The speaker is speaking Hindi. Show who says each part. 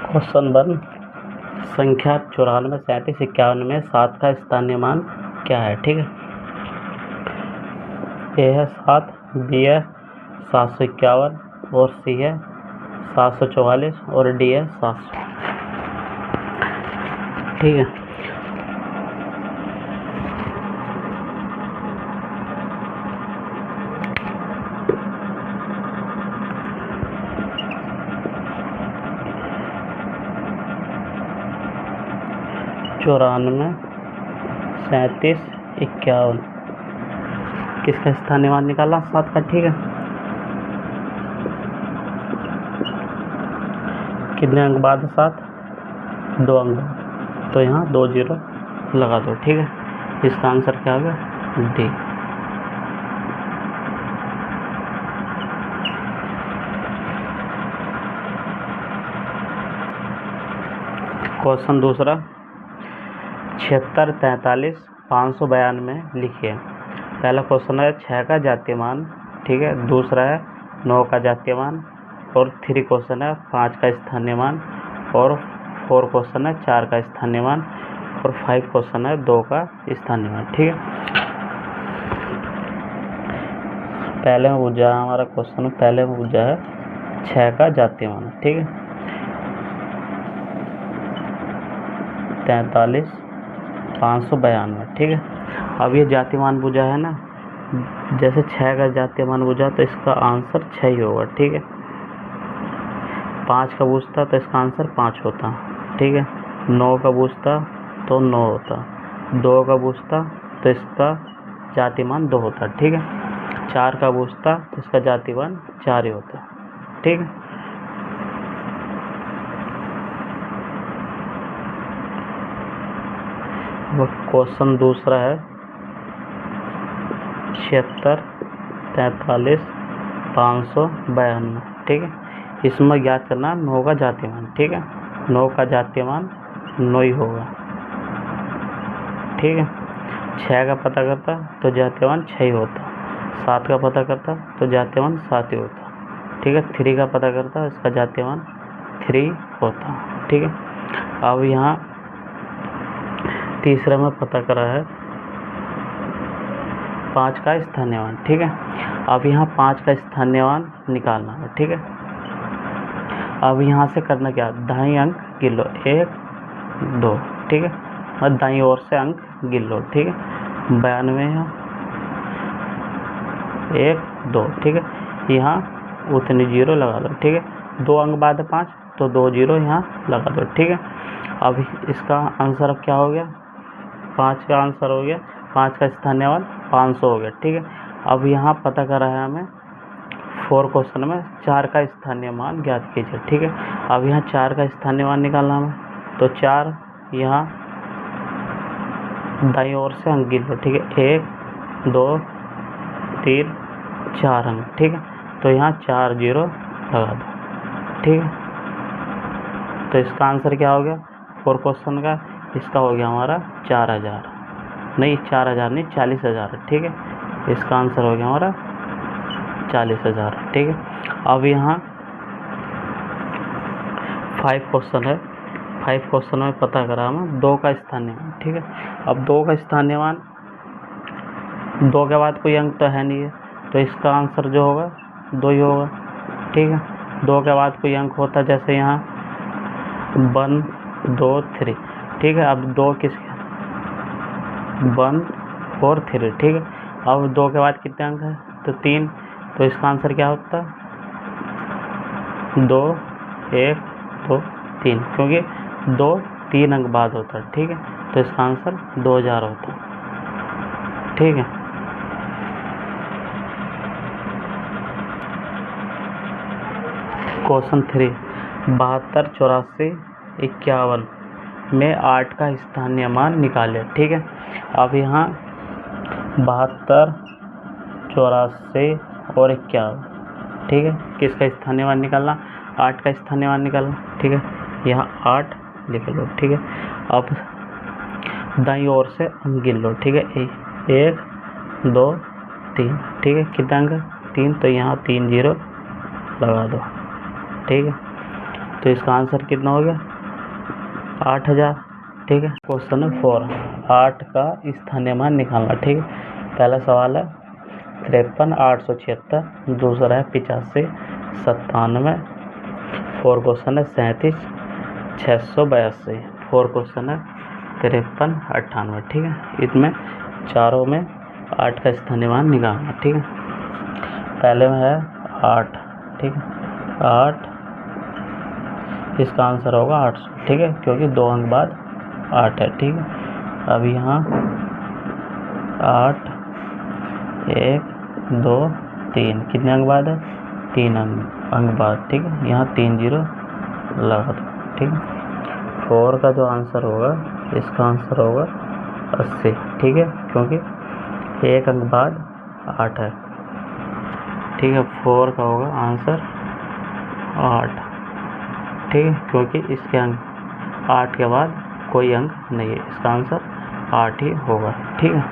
Speaker 1: क्वेश्चन 1 संख्या 94, 37, 51 में 7 का स्थानीय मान क्या है। ठीक है, ए है 7, बी है 751 और सी है 744 और डी है 700। ठीक है, चौरानवे, 37, 51 किसका स्थानीय मान निकालना 7 का। ठीक है, कितने अंक बाद है 7, 2 अंक बाद, तो यहाँ 2 0 लगा दो। ठीक है, इसका आंसर क्या होगा डी। क्वेश्चन दूसरा 76, 43, 592 लिखिए। पहला क्वेश्चन है 6 का जातीय मान। ठीक है, दूसरा है 9 का जातीय मान और 3 क्वेश्चन है 5 का स्थानीय मान और 4 क्वेश्चन है 4 का स्थानीय मान और 5 क्वेश्चन है 2 का स्थानीय मान। ठीक है, पहले में पूछा है हमारा क्वेश्चन, पहले में पूछा है 6 का जातीय मान। ठीक है, 43, 592। ठीक है, अब ये जातीय मान पूछा है ना, जैसे 6 का जातीय मान पूछा तो इसका आंसर 6 ही होगा। ठीक है, 5 का पूछता तो इसका आंसर 5 होता। ठीक है, 9 का पूछता तो 9 होता, 2 का पूछता तो इसका जातीय मान 2 होता। ठीक है, 4 का पूछता तो इसका जातीय मान 4 ही होता। ठीक है, क्वेश्चन दूसरा है 76, 43, 592। ठीक है, इसमें ज्ञात करना 9 का जातीय मान। ठीक है, 9 का जातीय मान 9 ही होगा। ठीक है, 6 का पता करता तो जातीय मान 6 ही होता, 7 का पता करता तो जातीय मान 7 ही होता। ठीक है, 3 का पता करता इसका जातीय मान 3 होता। ठीक है, अब यहाँ तीसरा में पता करा है 5 का स्थानीय मान। ठीक है, अब यहाँ 5 का स्थानीय मान निकालना है। ठीक है, अब यहाँ से करना क्या, दाईं अंक गिन लो 1 2। ठीक है, और दाईं ओर से अंक गिन लो। ठीक है, 92 है 1 2। ठीक है, यहाँ उतनी 0 लगा दो। ठीक है, 2 अंक बाद 5 तो 2 0 यहाँ लगा दो। ठीक है, अब इसका आंसर अब क्या हो गया, 5 का आंसर हो गया, 5 का स्थानीय मान 500 हो गया। ठीक है, अब यहाँ पता करा है हमें 4 क्वेश्चन में 4 का स्थानीय मान ज्ञात कीजिए। ठीक है, अब यहाँ 4 का स्थानीय मान निकालना हमें, तो 4 यहाँ दाईं ओर से अंक गिन लो। ठीक है, 1 2 3 4 अंक। ठीक है, तो यहाँ 4 0 लगा दो। ठीक है, तो इसका आंसर क्या हो गया 4 क्वेश्चन का, इसका हो गया हमारा 4000 नहीं 4000 नहीं 40,000। ठीक है, इसका आंसर हो गया हमारा 40,000। ठीक है, अब यहाँ 5 क्वेश्चन है, 5 क्वेश्चन में पता करा हमें 2 का स्थानीय मान। ठीक है, अब 2 का स्थानीय मान, 2 के बाद कोई अंक तो है नहीं है, तो इसका आंसर जो होगा 2 ही होगा। ठीक है, 2 के बाद कोई अंक होता जैसे यहाँ 1 2 3। ठीक है, अब 2 किसके 1 और 3। ठीक है, अब 2 के बाद कितने अंक है तो 3, तो इसका आंसर क्या होता 2 1 2 3, क्योंकि 2 3 अंक बाद होता है। ठीक है, तो इसका आंसर 2000 होता। ठीक है, क्वेश्चन 3 72, 84, 51 में 8 का स्थानीय मान निकाले। ठीक है, अब यहाँ 72, 84 और 51। ठीक है, किसका स्थानीय मान निकालना, 8 का स्थानीय मान निकालना। ठीक है, यहाँ 8 लिख लो। ठीक है, अब दाईं ओर से अंक गिन लो। ठीक है, 1 2 3। ठीक है, कितना अंक 3, तो यहाँ 3 0 लगा दो। ठीक है, तो इसका आंसर कितना हो गया 8000। ठीक है। क्वेश्चन है 4, 8 का स्थानीय मान निकालना। ठीक है। पहला सवाल है 53 876, दूसरा है 85 97, 4 क्वेश्चन है 37 682, 4 क्वेश्चन है 53 98। ठीक है। इसमें चारों में 8 का स्थानीय मान निकालना। ठीक है। पहले में है 8। ठीक है। 8, इसका आंसर होगा 800। ठीक है, क्योंकि 2 अंक बाद 8 है। ठीक है। अब यहाँ 8 1 2 3 कितने अंक बाद है 3 अंक बाद। ठीक है। यहाँ 3 0 लगा दो। ठीक है। 4 का जो आंसर होगा, इसका आंसर होगा 80। ठीक है, क्योंकि 1 अंक बाद 8 है। ठीक है। 4 का होगा आंसर 8। ठीक है, क्योंकि इसके अंक 8 के बाद कोई अंक नहीं है, इसका आंसर 8 ही होगा। ठीक है।